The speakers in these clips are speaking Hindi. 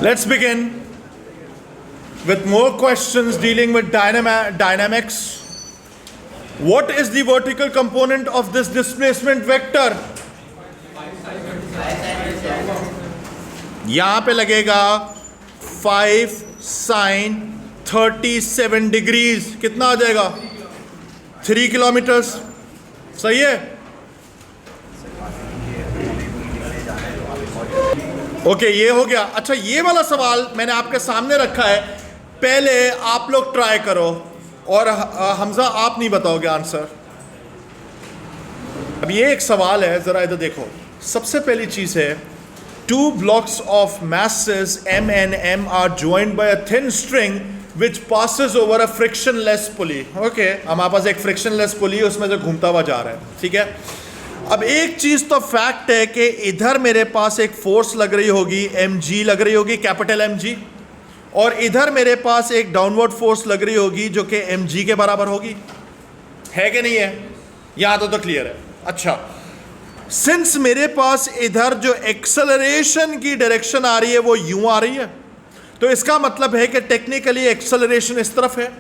Let's begin with more questions dealing with dynamics. What is the vertical component of this displacement vector? यहां पे लगेगा 5 sin 37 डिग्रीज. कितना आ जाएगा? 3 किलोमीटर्स. सही है? ओके, ये हो गया. अच्छा, ये वाला सवाल मैंने आपके सामने रखा है. पहले आप लोग ट्राई करो और हमजा आप नहीं बताओगे आंसर. अब ये एक सवाल है, जरा इधर देखो. सबसे पहली चीज है, 2 blocks of masses m and m are joined by a thin string which passes over a frictionless pulley. Okay, हमारे पास एक frictionless pulley है, उसमें से घूमता हुआ जा रहा है. ठीक है. अब एक चीज तो फैक्ट है कि इधर मेरे पास एक फोर्स लग रही होगी, mg लग रही होगी, कैपिटल mg, और इधर मेरे पास एक डाउनवर्ड फोर्स लग रही होगी जो कि mg के बराबर होगी. है कि नहीं है? यहां तो क्लियर है. अच्छा, सिंस मेरे पास इधर जो एक्सेलरेशन की डायरेक्शन आ रही है वो यूं आ रही है, तो इसका मतलब है कि टेक्निकली एक्सेलरेशन इस तरफ है.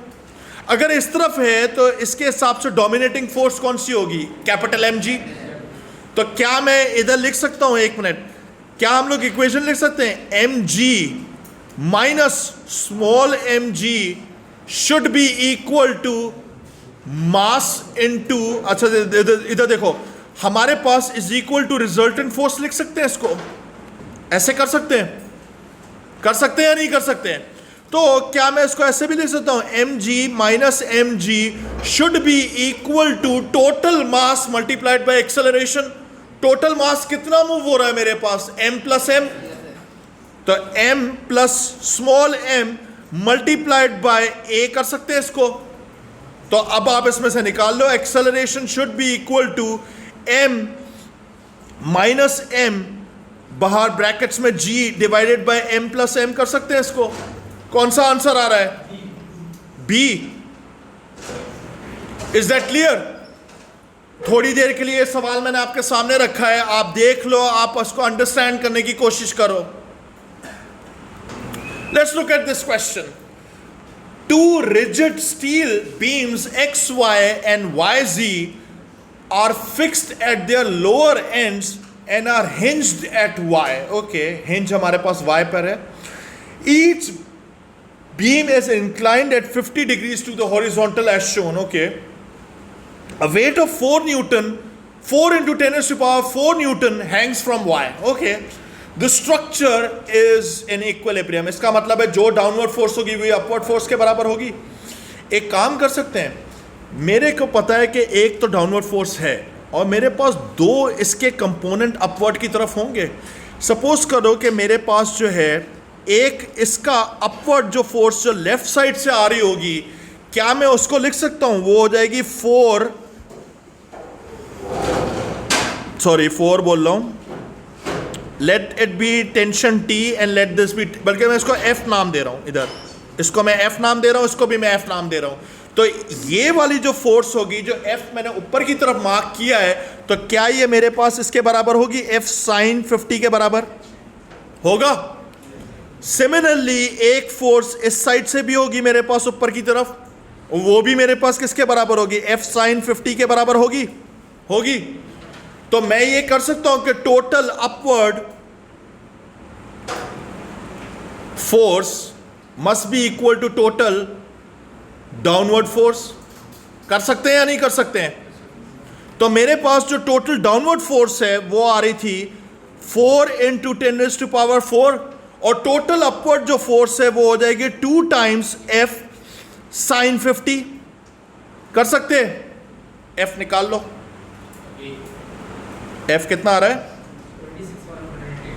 अगर इस तरफ है तो इसके हिसाब से डोमिनेटिंग फोर्स कौन सी होगी? Capital mg. तो क्या मैं इधर लिख सकता हूं, एक मिनट, क्या हम लोग इक्वेशन लिख सकते हैं? mg minus small mg should be equal to mass into, अच्छा इधर देखो, हमारे पास is equal to resultant force लिख सकते हैं. इसको ऐसे कर सकते हैं, कर सकते हैं या नहीं कर सकते हैं? तो क्या मैं इसको ऐसे भी लिख सकता हूं? mg minus mg should be equal to total mass multiplied by acceleration. Total mass कितना मूव हो रहा है मेरे पास? m plus m. तो m plus small m multiplied by a कर सकते हैं इसको. तो अब आप इसमें से निकाल लो, acceleration should be equal to m minus m, बाहर ब्रैकेट्स में g divided by m plus m कर सकते हैं इसको. कौन सा आंसर आ रहा है? B. Is that clear? थोड़ी देर के लिए सवाल मैंने आपके सामने रखा है, आप देख लो, आप उसको अंडरस्टैंड करने की कोशिश करो. Let's look at this question. 2 rigid steel beams XY and YZ are fixed at their lower ends and are hinged at Y. Okay, hinge हमारे पास Y पर है. Each beam is inclined at 50 degrees to the horizontal as shown. Okay. A weight of 4 Newton, 4 into 10 raised to power 4 Newton hangs from Y. Okay. The structure is in equilibrium. इसका मतलब है जो डाउनवर्ड फोर्स होगी वही अपवर्ड फोर्स के बराबर होगी. एक काम कर सकते हैं, मेरे को पता है कि एक तो डाउनवर्ड फोर्स है और मेरे पास 2 इसके कंपोनेंट अपवर्ड की तरफ होंगे. सपोज करो कि मेरे पास जो है एक इसका अपवर्ड जो फोर्स जो लेफ्ट साइड से आ रही होगी, क्या मैं उसको लिख सकता हूं? वो हो जाएगी 4 बोल रहा हूं, let it be tension T and let this be, बल्कि मैं इसको F नाम दे रहा हूं. इधर इसको मैं F नाम दे रहा हूं, इसको भी मैं F नाम दे रहा हूं. तो ये वाली जो फोर्स होगी, जो F मैंने ऊपर की तरफ मार्क किया है, तो क्या ये मेरे पास इसके बराबर होगी? F sin 50 के बराबर होगा. सिमिलरली एक फोर्स इस साइड से भी होगी मेरे पास ऊपर की तरफ, वो भी मेरे पास किसके बराबर होगी? F sin 50 के बराबर होगी. तो मैं ये कर सकता हूं कि total upward force must be equal to total downward force. कर सकते हैं या नहीं कर सकते हैं? तो मेरे पास जो टोटल डाउनवर्ड फोर्स है वो आ रही थी 4 into 10 raised to power 4, और टोटल अपवर्ड जो फोर्स है वो हो जाएगी 2 times F sin 50. कर सकते हैं? F निकाल लो. F कितना आ रहा है?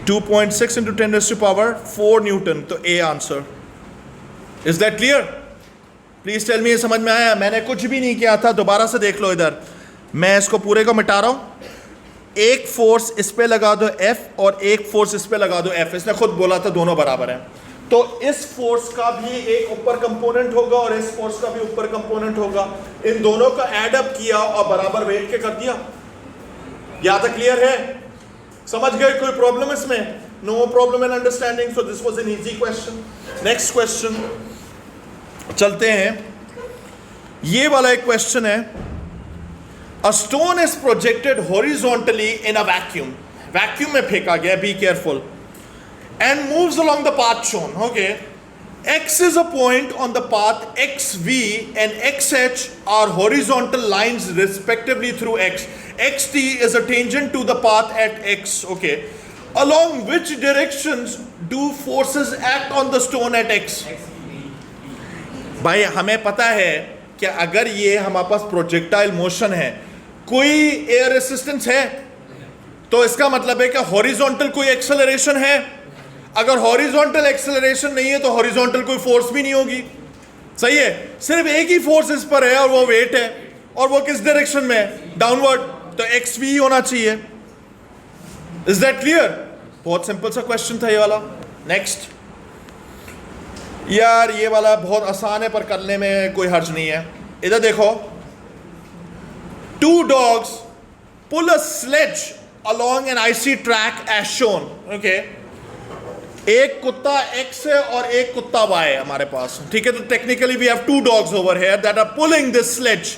2.6 into 10 raised to power 4 newton. तो A answer. Is that clear? Please tell me, ये समझ में आया? मैंने कुछ भी नहीं किया था, दोबारा से देख लो. इधर मैं इसको पूरे को मिटा रहा हूं. एक फोर्स इस पे लगा दो F और एक फोर्स इस पे लगा दो F. इसने खुद बोला था दोनों बराबर हैं. तो इस फोर्स का भी एक ऊपर कंपोनेंट होगा और इस फोर्स का भी ऊपर कंपोनेंट होगा. इन दोनों का ऐड अप किया और बराबर वेट के कर दिया. यहां तक क्लियर है? समझ गए? कोई प्रॉब्लम इसमें? No problem in understanding, so this was an easy question. Next question चलते हैं. ये वाला एक क्वेश्चन है. A stone is projected horizontally in a vacuum. Vacuum में फेंका गया, be careful, and moves along the path shown. Okay, x is a point on the path xv and xh are horizontal lines respectively through x. xt is a tangent to the path at x. Okay, along which directions do forces act on the stone at x? भाई हमें पता है कि अगर ये हमारे पास प्रोजेक्टाइल मोशन है, कोई एयर रेसिस्टेंस है, तो इसका मतलब है कि हॉरिजॉन्टल कोई एक्सेलरेशन है. अगर हॉरिजॉन्टल एक्सेलरेशन नहीं है तो हॉरिजॉन्टल कोई फोर्स भी नहीं होगी. सही है, सिर्फ एक ही फोर्स इस पर है और वो वेट है, और वो किस डायरेक्शन में है? डाउनवर्ड. तो एक्स भी होना चाहिए. Is that clear? बहुत सिंपल सा क्वेश्चन था ये वाला. नेक्स्ट. यार ये वाला बहुत आसान है पर करने में कोई हर्ज नहीं है. इधर देखो. 2 dogs pull a sledge along an icy track as shown. Okay, एक कुत्ता X है और एक कुत्ता Y है हमारे पास. ठीक है, तो technically we have 2 dogs over here that are pulling this sledge.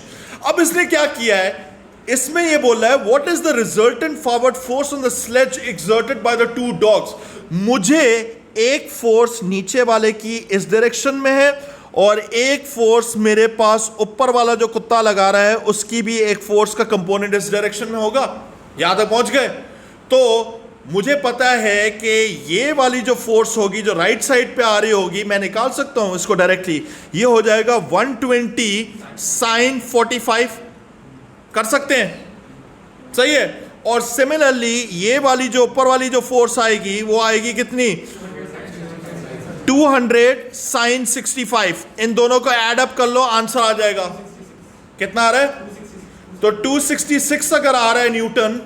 अब इसने क्या किया है, इसमें ये बोल रहा है what is the resultant forward force on the sledge exerted by the 2 dogs. मुझे एक फोर्स नीचे वाले की इस डायरेक्शन में है और एक फोर्स मेरे पास ऊपर वाला जो कुत्ता लगा रहा है उसकी भी एक फोर्स का कंपोनेंट इस डायरेक्शन में होगा. यहां तक पहुंच गए? तो मुझे पता है कि ये वाली जो फोर्स होगी जो राइट साइड पे आ रही होगी, मैं निकाल सकता हूं इसको डायरेक्टली. ये हो जाएगा 120 sin 45. कर सकते हैं? सही है. और सिमिलरली ये वाली जो ऊपर वाली जो फोर्स आएगी वो आएगी कितनी? 200 sin 65. इन दोनों को ऐड अप कर लो, आंसर आ जाएगा. कितना आ रहा है? तो 266 अगर आ रहा है न्यूटन,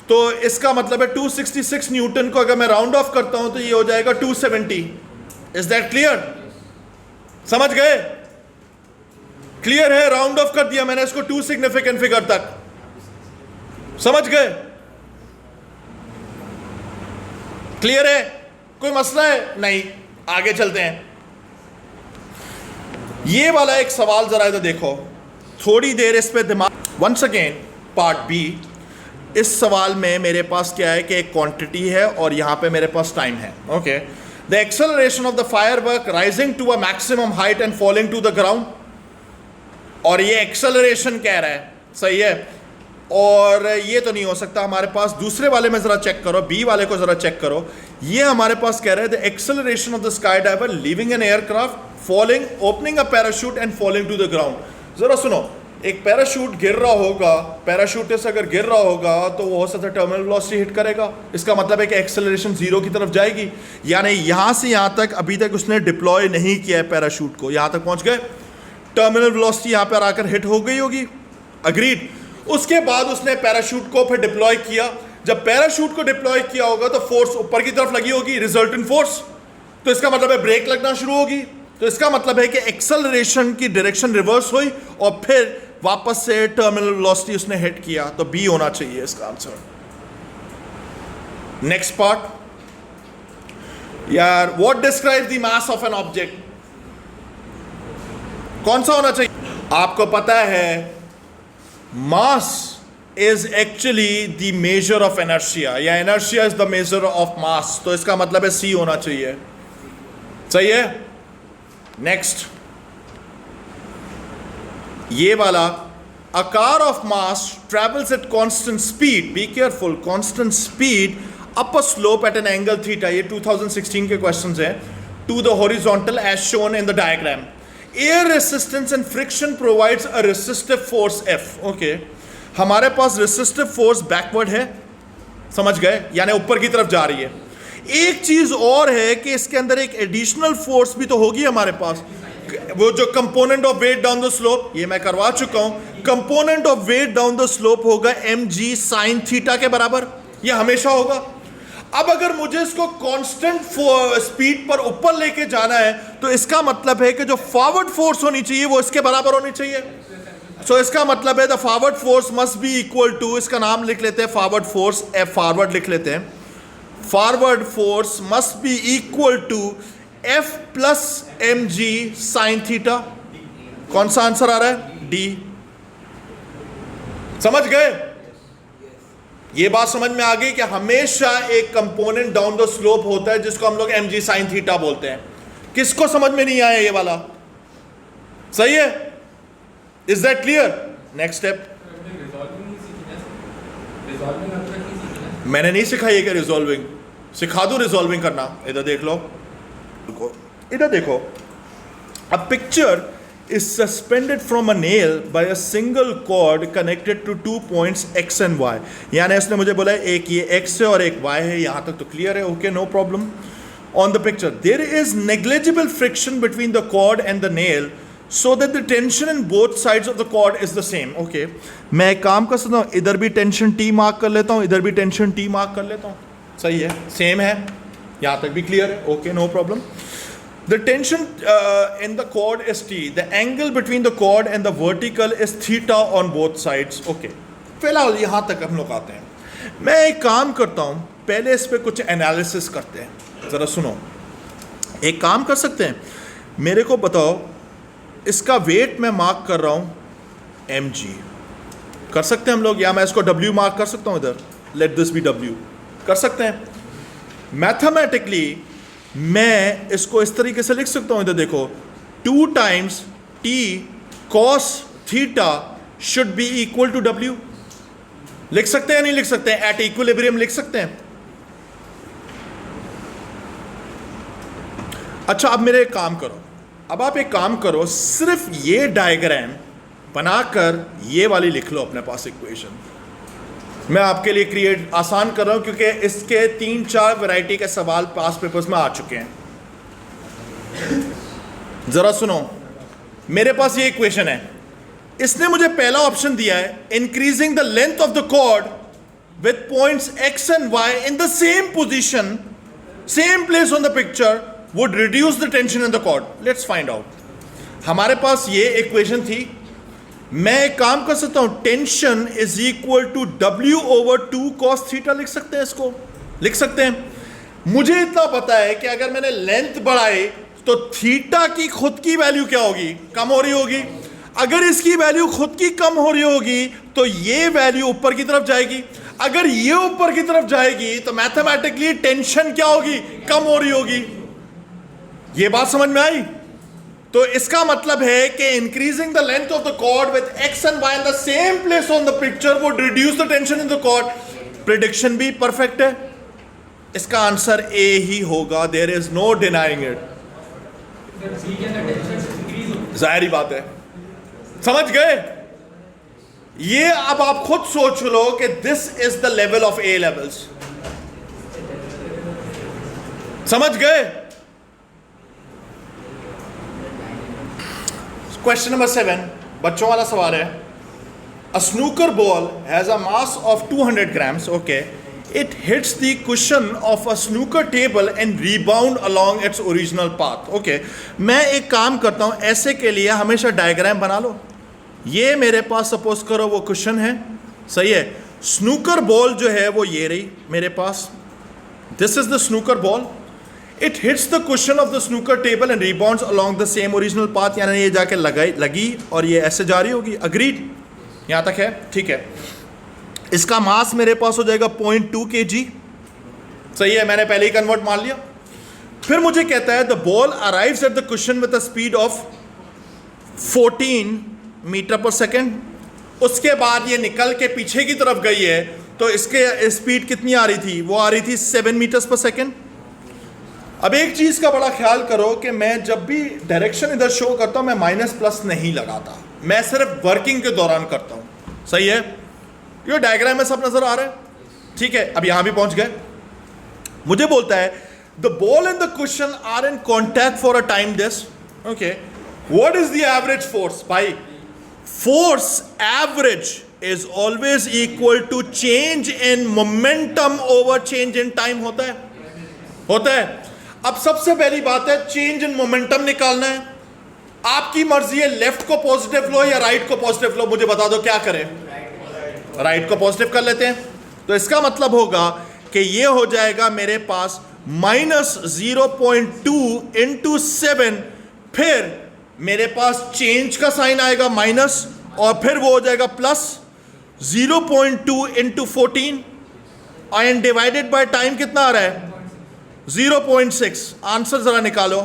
तो इसका मतलब है 266 न्यूटन को अगर मैं राउंड ऑफ करता हूं तो ये हो जाएगा 270. Is that clear? समझ गए? क्लियर है? राउंड ऑफ कर दिया मैंने इसको 2 सिग्निफिकेंट फिगर तक. समझ गए? क्लियर है? कोई मसला है? नहीं. आगे चलते हैं. ये वाला एक सवाल जरा इधर देखो, थोड़ी देर इस पे दिमाग. Once again part B. इस सवाल में मेरे पास क्या है कि एक क्वांटिटी है और यहां पे मेरे पास टाइम है. Okay, the acceleration of the firework rising to a maximum height and falling to the ground. और ये एक्सेलरेशन कह रहा है. सही है. और ये तो नहीं हो सकता हमारे पास. दूसरे वाले में जरा चेक करो, बी वाले को जरा चेक करो. ये हमारे पास कह रहा है the acceleration of the sky diver leaving an aircraft, falling, opening a parachute and falling to the ground. जरा सुनो, एक पैराशूट गिर रहा होगा, पैराशूटिस्ट अगर गिर रहा होगा तो वो हो सकता है टर्मिनल वेलोसिटी हिट करेगा. इसका मतलब है कि एक्सेलरेशन 0 की तरफ जाएगी. यानी यहां से यहां तक अभी तक उसने डिप्लॉय नहीं किया है पैराशूट को. यहां तक पहुंच गए, टर्मिनल वेलोसिटी यहां पर आकर हिट हो गई होगी. अग्रीड. उसके बाद उसने पैराशूट को फिर डिप्लॉय किया. जब पैराशूट को डिप्लॉय किया होगा तो फोर्स ऊपर की तरफ लगी होगी, रिजल्टेंट फोर्स. तो इसका मतलब है ब्रेक लगना शुरू होगी. तो इसका मतलब है कि एक्सेलरेशन की डायरेक्शन रिवर्स हुई और फिर वापस से टर्मिनल वेलोसिटी उसने हिट किया. तो बी होना चाहिए इसका आंसर. Next part. यार what describes the mass of an object. कौन सा होना चाहिए? आपको पता है mass is actually the measure of inertia, या inertia is the measure of mass. तो इसका मतलब है सी होना चाहिए. सही है. नेक्स्ट. ये वाला, a car of mass travels at constant speed, be careful, constant speed up a slope at an angle theta. ये 2016 के क्वेश्चंस हैं. To the horizontal as shown in the diagram. Air resistance and friction provides a resistive force F. Okay, हमारे पास resistive force backward है. समझ गए? यानी ऊपर की तरफ जा रही है. एक चीज और है कि इसके अंदर एक एडिशनल फोर्स भी तो होगी हमारे पास. वो जो component of weight down the slope, ये मैं करवा चुका हूं. Component of weight down the slope होगा mg sin थीटा के बराबर. ये हमेशा होगा. अब अगर मुझे इसको कांस्टेंट स्पीड पर ऊपर लेके जाना है तो इसका मतलब है कि जो फॉरवर्ड फोर्स होनी चाहिए वो इसके बराबर होनी चाहिए. सो इसका मतलब है the forward force must be equal to, इसका नाम लिख लेते हैं फॉरवर्ड फोर्स, एफ फॉरवर्ड लिख लेते हैं. Forward force must be equal to F plus mg sine theta. कौन सा आंसर आ रहा है? डी। समझ गए? ये बात समझ में आ गई कि हमेशा एक कंपोनेंट डाउन द स्लोप होता है जिसको हम लोग mg साइन थीटा बोलते हैं। किसको समझ में नहीं आया ये वाला? सही है? Is that clear? Next step. मैंने नहीं सिखाई कि रिजॉल्विंग, सिखा दो रिजॉल्विंग करना। इधर देख लो, इधर देखो। A picture is suspended from a nail by a single cord connected to 2 points x and y। यानी इसने मुझे बोला है एक ये x है और एक y है, यहां तक तो क्लियर है, okay, no problem. On the picture there is negligible friction between the cord and the nail so that the tension in both sides of the cord is the same। okay, मैं एक काम कर सकता हूँ, इधर भी टेंशन T मार्क कर लेता हूँ, इधर भी टेंशन T मार्क कर लेता हूँ। सही है, सेम है, यहाँ तक भी क्लियर है, okay, no problem. The tension in the cord is T. The angle between the cord and the vertical is theta on both sides। okay, फिलहाल यहाँ तक हम लोग आते हैं। मैं एक काम करता हूँ, पहले इस पर कुछ एनालिसिस करते हैं। ज़रा सुनो, एक काम कर सकते हैं, मेरे को बताओ इसका वेट मैं मार्क कर रहा हूँ mg, कर सकते हैं हम लोग, या मैं इसको w मार्क कर सकता हूँ इधर, लेट दिस बी w, कर सकते हैं। मैथमेटिकली मैं इसको इस तरीके से लिख सकता हूँ, इधर देखो, 2 times t cos theta should be equal to w। लिख सकते हैं, नहीं लिख सकते हैं? एट इक्विलिब्रियम लिख सकते हैं। अच्छा, अब मेरे एक काम करो, अब आप एक काम करो, सिर्फ ये डायग्राम बनाकर ये वाली लिख लो अपने पास इक्वेशन। मैं आपके लिए क्रिएट आसान कर रहा हूं क्योंकि इसके 3-4 वैरायटी के सवाल पास पेपर्स में आ चुके हैं। जरा सुनो, मेरे पास ये इक्वेशन है, इसने मुझे पहला ऑप्शन दिया है, increasing the length of the cord with points x and y in the same position, same place on the picture would reduce the tension in the cord. Let's find out. हमारे पास ये इक्वेशन थी, मैं एक काम कर सकता हूं, tension is equal to W over 2 cos theta लिख सकते हैं, इसको लिख सकते हैं। मुझे इतना पता है कि अगर मैंने लेंथ बढ़ाई तो थीटा की खुद की वैल्यू क्या होगी? कम हो रही होगी। अगर इसकी वैल्यू खुद की कम हो रही होगी तो ये वैल्यू ऊपर की तरफ जाएगी। अगर ये ऊपर की तरफ जाएगी तो मैथमेटिकली टेंशन क्या होगी? कम हो रही होगी। ये बात समझ में आई? तो इसका मतलब है कि increasing the length of the cord with x and y in the same place on the picture would reduce the tension in the cord. Prediction भी परफेक्ट है, इसका आंसर ए ही होगा, there is no denying it. जाहिर बात है, समझ गए? ये अब आप खुद सोच लो कि this is the level of A levels. समझ गए? क्वेश्चन नंबर 7 बच्चों वाला सवाल है। A snooker ball has a mass of 200 grams। Okay, it hits the cushion of a snooker table and rebound along its original path. Okay, मैं एक काम करता हूं, ऐसे के लिए हमेशा डायग्राम बना लो। ये मेरे पास सपोज करो वो कुशन है, सही है। स्नूकर बॉल जो है वो ये रही मेरे पास, this is the snooker ball. It hits the cushion of the snooker table and rebounds along the same original path, यानी ये जाके लगी और ये ऐसे जा रही होगी। अग्रीड? यहाँ तक है, ठीक है। इसका मास मेरे पास हो जाएगा 0.2 kg, सही है, मैंने पहले ही कन्वर्ट मान लिया। फिर मुझे कहता है the ball arrives at the cushion with a speed of 14 metre per second. उसके बाद ये निकल के पीछे की तरफ गई है, तो इसके स्पीड कितनी आ रही थी? वो आ रही थी 7 मीटर्स पर सेकेंड। अब एक चीज़ का बड़ा ख्याल करो कि मैं जब भी डायरेक्शन इधर शो करता हूँ मैं माइनस प्लस नहीं लगाता, मैं सिर्फ वर्किंग के दौरान करता हूँ, सही है? ये डायग्राम में सब नजर आ रहा है, ठीक है। अब यहां भी पहुंच गए। मुझे बोलता है the ball and the cushion are in contact for a time this. Okay, what is the average force? भाई, force average is always equal to change in momentum over change in time होता है। अब सबसे पहली बात है, चेंज इन मोमेंटम निकालना है। आपकी मर्जी है, लेफ्ट को पॉजिटिव लो या राइट को पॉजिटिव लो, मुझे बता दो क्या करें। राइट को पॉजिटिव कर लेते हैं, तो इसका मतलब होगा कि ये हो जाएगा मेरे पास -0.2 इंटू 7, फिर मेरे पास चेंज का साइन आएगा माइनस, और फिर वो हो जाएगा plus 0.2 into 14 and divided by time कितना आ रहा है 0.6। आंसर जरा निकालो,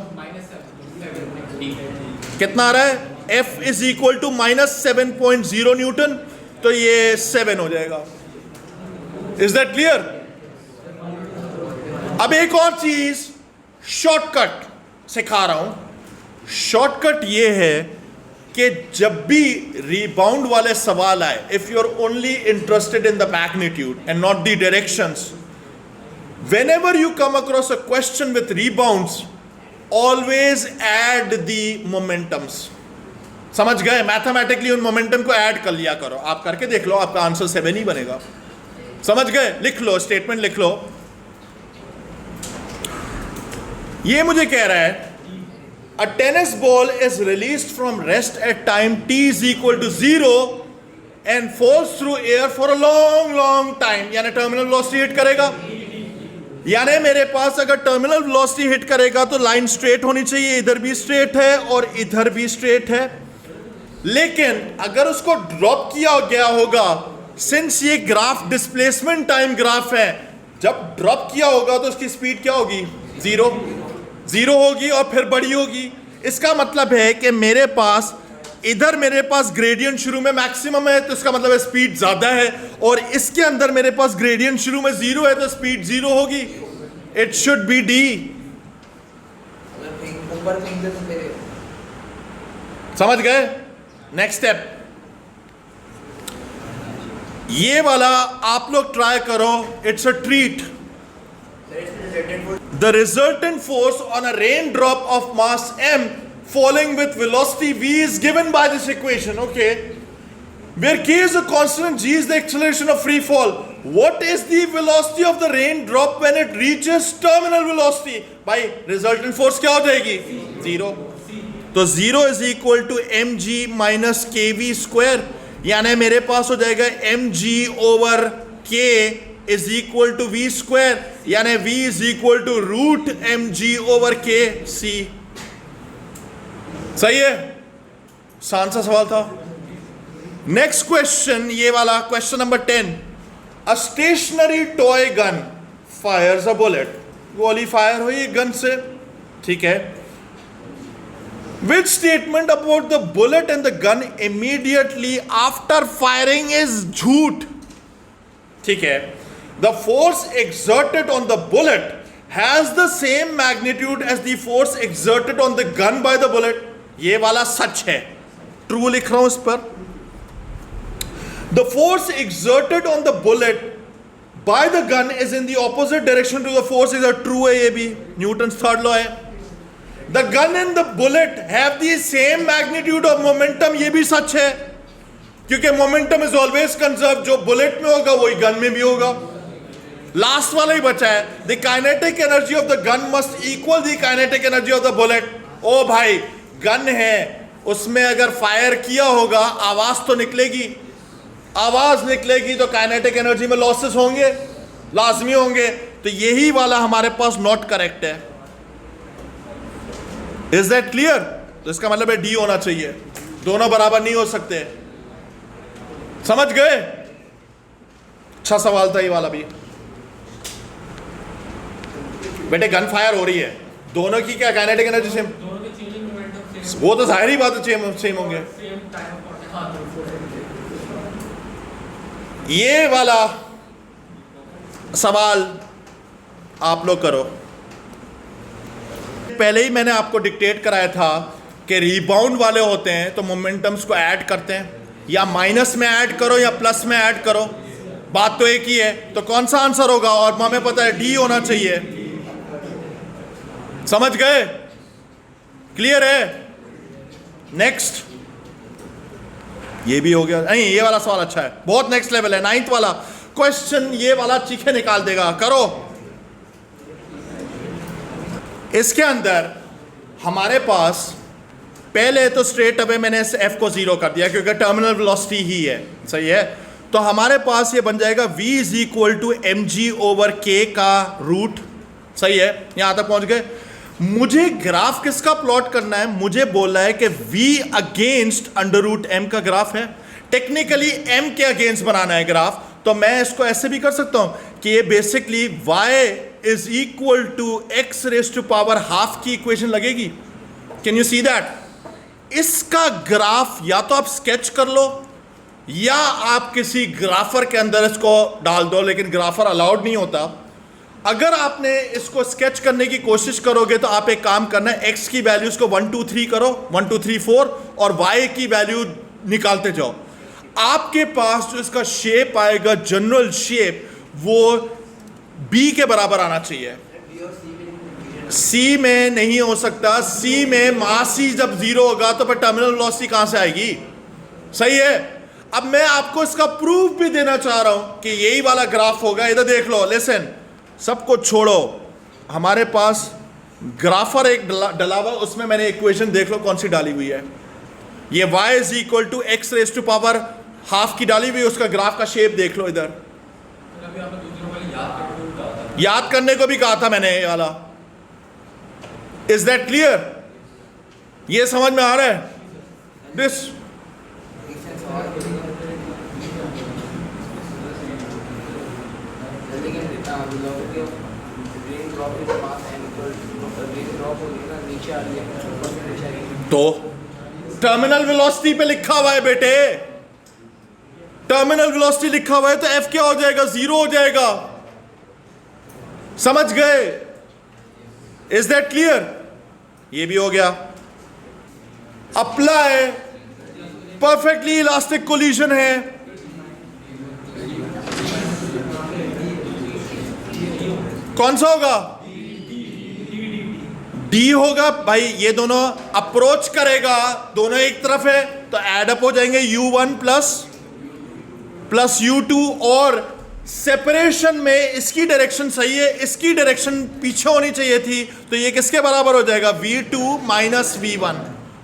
कितना आ रहा है? F is equal to -7.0 newton, तो ये 7 हो जाएगा। Is that clear? अब एक और चीज शॉर्टकट सिखा रहा हूं। शॉर्टकट ये है कि जब भी रिबाउंड वाले सवाल आए, if you are only interested in the magnitude and not the directions, whenever you come across a question with rebounds, always add the momentums। समझ गए? मैथमेटिकली उन मोमेंटम को ऐड कर लिया करो। आप करके देख लो, आपका आंसर 7 ही बनेगा। समझ गए? लिख लो, स्टेटमेंट लिख लो। ये मुझे कह रहा है a tennis ball is released from rest at time t is equal to 0 and falls through air for a long time, यानी टर्मिनल वेलोसिटी हिट करेगा। यानी मेरे पास अगर टर्मिनल वेलोसिटी हिट करेगा तो लाइन स्ट्रेट होनी चाहिए, इधर भी स्ट्रेट है और इधर भी स्ट्रेट है। लेकिन अगर उसको ड्रॉप किया गया होगा, सिंस ये ग्राफ डिस्प्लेसमेंट टाइम ग्राफ है, जब ड्रॉप किया होगा तो उसकी स्पीड क्या होगी? 0 होगी और फिर बड़ी होगी। इसका मतलब है कि मेरे पास इधर मेरे पास ग्रेडियंट शुरू में मैक्सिमम है, तो इसका मतलब है स्पीड ज्यादा है, और इसके अंदर मेरे पास ग्रेडियंट शुरू में 0 है, तो स्पीड 0 होगी। It should be D. समझ गए? नेक्स्ट स्टेप ये वाला आप लोग ट्राई करो, it's a treat. The resultant force on a raindrop of mass m falling with velocity v is given by this equation, okay, where k is a constant, g is the acceleration of free fall. What is the velocity of the raindrop when it reaches terminal velocity? By resultant force क्या हो जाएगी? 0। तो 0 is equal to mg minus kv square, यानी मेरे पास हो जाएगा mg over k is equal to v square, यानी v is equal to root mg over k c। सही है? आसान सा सवाल था। नेक्स्ट क्वेश्चन, ये वाला question number 10। A stationary toy gun fires a bullet. गोली फायर हुई गन से, ठीक है। Which statement about the bullet and the gun immediately after firing is झूठ? ठीक है। The force exerted on the bullet has the same magnitude as the force exerted on the gun by the bullet। ये वाला सच है, ट्रू लिख रहा हूं इस पर। The force exerted on the bullet by the gun is in the opposite direction to the force is a true है, ये भी न्यूटन्स थर्ड लॉ है। The gun and the bullet have the same magnitude of momentum, ये भी सच है, क्योंकि momentum is always conserved। जो बुलेट में होगा वही गन में भी होगा। लास्ट वाला ही बचा है, the kinetic energy of the gun must equal the kinetic energy of the bullet. ओ भाई, गन है, उसमें अगर फायर किया होगा आवाज तो निकलेगी, आवाज निकलेगी तो काइनेटिक एनर्जी में लॉसेस होंगे, लाजमी होंगे। तो यही वाला हमारे पास नॉट करेक्ट है। Is that clear? तो इसका मतलब है डी होना चाहिए, दोनों बराबर नहीं हो सकते। समझ गए? अच्छा सवाल था ये वाला भी। बेटे गन फायर हो रही है, दोनों की क्या काइनेटिक एनर्जी सेम? वो तो जाहिर ही बात है सेम होंगे। ये वाला सवाल आप लोग करो। पहले ही मैंने आपको डिक्टेट कराया था कि रिबाउंड वाले होते हैं तो मोमेंटम्स को ऐड करते हैं, या माइनस में ऐड करो या प्लस में ऐड करो, बात तो एक ही है। तो कौन सा आंसर होगा? और हमें पता है डी होना चाहिए। समझ गए? क्लियर है? नेक्स्ट, ये भी हो गया। नहीं, ये वाला सवाल अच्छा है, बहुत नेक्स्ट लेवल है। 9th वाला क्वेश्चन, ये वाला चीखे निकाल देगा। करो। इसके अंदर हमारे पास पहले तो स्ट्रेट अवे मैंने एफ को 0 कर दिया क्योंकि टर्मिनल वेलोसिटी ही है, सही है। तो हमारे पास ये बन जाएगा v is equal to M G over K का रूट। सही है, यहां तक पहुंच गए। मुझे ग्राफ किसका प्लॉट करना है? मुझे बोला है कि v against under root M का ग्राफ है। टेक्निकली m के अगेंस्ट बनाना है ग्राफ, तो मैं इसको ऐसे भी कर सकता हूं कि ये basically y is equal to x raise to power half की इक्वेशन लगेगी। Can you see that? इसका ग्राफ या तो आप स्केच कर लो या आप किसी ग्राफर के अंदर इसको डाल दो, लेकिन ग्राफर अलाउड नहीं होता। अगर आपने इसको स्केच करने की कोशिश करोगे तो आप एक काम करना है, x की वैल्यूज को 1 2 3 करो, 1 2 3 4, और y की वैल्यू निकालते जाओ। आपके पास जो इसका शेप आएगा, जनरल शेप, वो b के बराबर आना चाहिए। c में नहीं हो सकता। c में मास ही जब जीरो होगा तो फिर टर्मिनल वेलोसिटी कहां से आएगी? सही है। अब मैं आपको इसका प्रूफ भी देना चाह रहा हूं कि यही वाला ग्राफ होगा। इधर देख लो, लिसन, सब कुछ छोड़ो, हमारे पास ग्राफर एक डला हुआ, उसमें मैंने इक्वेशन देख लो कौन सी डाली हुई है। ये y is equal to X raise to power half की डाली हुई, उसका ग्राफ का शेप देख लो। इधर याद करने को भी कहा था मैंने ये वाला। Is that clear? ये समझ में आ रहा है? दिस तो टर्मिनल वेलोसिटी पे लिखा हुआ है बेटे, टर्मिनल वेलोसिटी लिखा हुआ है तो F क्या हो जाएगा? 0 हो जाएगा। समझ गए? Is that clear? ये भी हो गया। अप्लाई परफेक्टली इलास्टिक कोलिजन है। कौन सा होगा? डी होगा भाई। ये दोनों अप्रोच करेगा, दोनों एक तरफ है तो एड अप हो जाएंगे u1 प्लस u2, और सेपरेशन में इसकी डायरेक्शन सही है, इसकी डायरेक्शन पीछे होनी चाहिए थी, तो ये किसके बराबर हो जाएगा? v2 minus v1।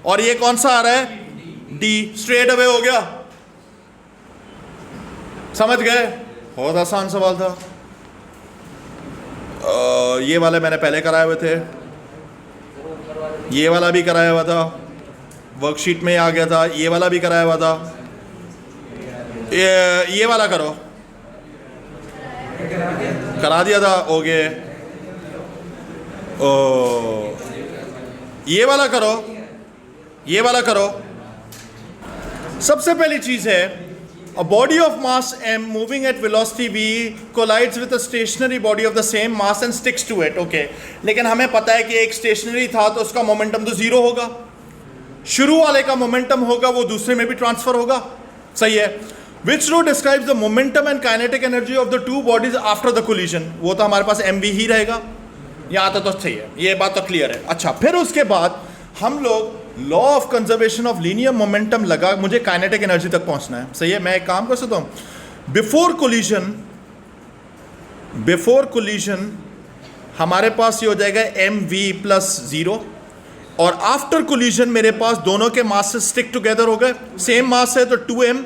और ये कौन सा आ रहा है? d। स्ट्रेट अवे हो गया। समझ गए? बहुत आसान सवाल था। ये वाले मैंने पहले कराए हुए थे, ये वाला भी कराया हुआ था, वर्कशीट में आ गया था, ये वाला भी कराया हुआ था। ये वाला करो, करा दिया था। ओके, ओ ये वाला करो, ये वाला करो। सबसे पहली चीज है, a body of mass m moving at velocity v collides with a stationary body of the same mass and sticks to it. Okay, लेकिन हमें पता है कि एक स्टेशनरी था तो उसका मोमेंटम तो जीरो होगा। शुरू वाले का मोमेंटम होगा, वो दूसरे में भी ट्रांसफर होगा। सही है। Which row describes the momentum and kinetic energy of the two bodies after the collision? वो तो हमारे पास mv ही रहेगा। यहाँ तक तो सही है, ये बात तो क्लियर है। अच्छा, फिर उसके बाद हम लोग law of conservation of linear momentum लगा, मुझे काइनेटिक एनर्जी तक पहुंचना है। सही है। मैं एक काम कर सकता हूं, बिफोर कोलिजन हमारे पास ये हो जाएगा mv प्लस 0, और आफ्टर कोलिजन मेरे पास दोनों के मास से स्टिक टुगेदर हो गए। सेम मास है तो 2m,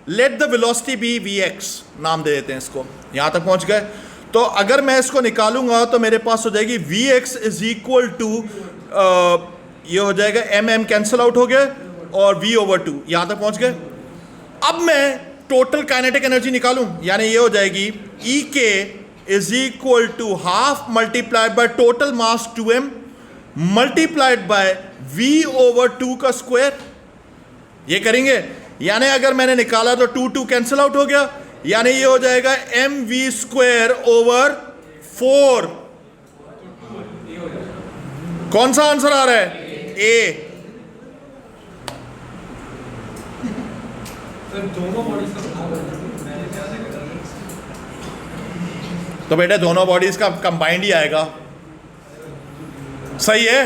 let the velocity be vx, नाम दे देते हैं इसको। यहां तक पहुंच गए। तो अगर मैं इसको निकालूंगा तो मेरे पास हो जाएगी vx इज इक्वल टू, ये हो जाएगा mm कैंसिल आउट हो गया, और v ओवर 2। यहां तक पहुंच गए। अब मैं टोटल काइनेटिक एनर्जी निकालूं, यानी ये हो जाएगी ek is equal to half multiplied by total mass 2m multiplied by v over 2 का स्क्वायर। ये करेंगे, यानी अगर मैंने निकाला तो 2 2 कैंसिल आउट हो गया, यानी ये हो जाएगा mv स्क्वायर ओवर 4। कौन सा आंसर आ रहा है? ए। तो बेटा दोनों बॉडीज का कंबाइंड ही आएगा। सही है।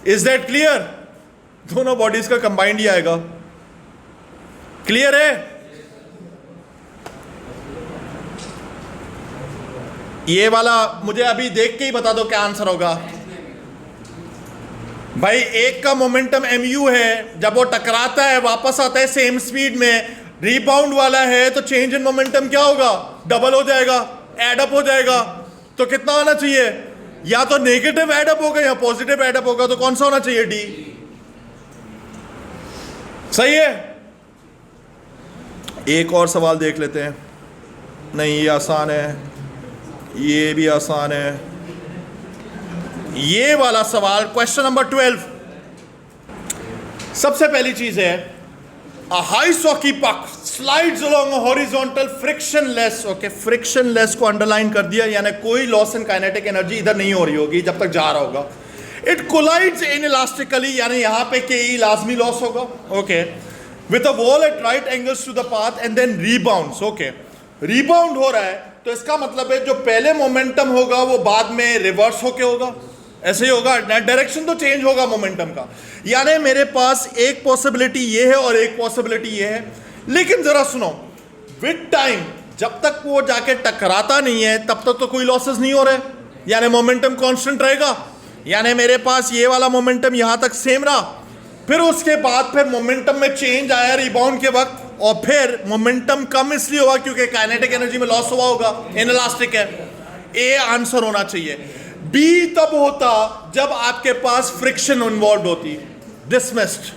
Is that clear? दोनों बॉडीज का कंबाइंड ही आएगा। क्लियर है? ये वाला मुझे अभी देख के ही बता दो क्या आंसर होगा। भाई एक का मोमेंटम mu है, जब वो टकराता है वापस आता है सेम स्पीड में, रीबाउंड वाला है तो चेंज इन मोमेंटम क्या होगा, डबल हो जाएगा, एडअप हो जाएगा। तो कितना होना चाहिए, या तो नेगेटिव एडअप होगा या पॉजिटिव एडअप होगा। तो कौन सा होना चाहिए, डी। सही है। एक और सवाल देख लेते हैं। नहीं ये आसान है, ये भी आसान है। ये वाला सवाल क्वेश्चन नंबर 12। सबसे पहली चीज है, a ice hockey puck slides along a horizontal frictionless, okay frictionless को अंडरलाइन कर दिया, यानी कोई लॉस इन काइनेटिक एनर्जी इधर नहीं हो रही होगी जब तक जा रहा होगा। इट कोलाइड्स इनइलास्टिकली, यानी यहां पे के लाजमी लॉस होगा, okay, with a wall at right angles to the path and then rebounds, okay. Rebound हो रहा है तो इसका मतलब है जो पहले मोमेंटम होगा वो बाद में रिवर्स होके होगा, ऐसे ही होगा, डायरेक्शन तो चेंज होगा मोमेंटम का। यानी मेरे पास एक पॉसिबिलिटी ये है और एक पॉसिबिलिटी ये है। लेकिन जरा सुनो, विद टाइम जब तक वो जाके टकराता नहीं है तब तक तो कोई लॉसेस नहीं हो रहे, यानी मोमेंटम कांस्टेंट रहेगा। यानी मेरे पास ये वाला मोमेंटम यहां तक सेम रहा, फिर उसके बाद फिर मोमेंटम में चेंज आया रिबाउंड के वक्त, और फिर मोमेंटम कम इसलिए हुआ क्योंकि काइनेटिक एनर्जी में लॉस हुआ होगा, इनइलास्टिक है। ए आंसर होना चाहिए। बी तब होता जब आपके पास फ्रिक्शन इन्वॉल्व होती, डिसमिस्ड।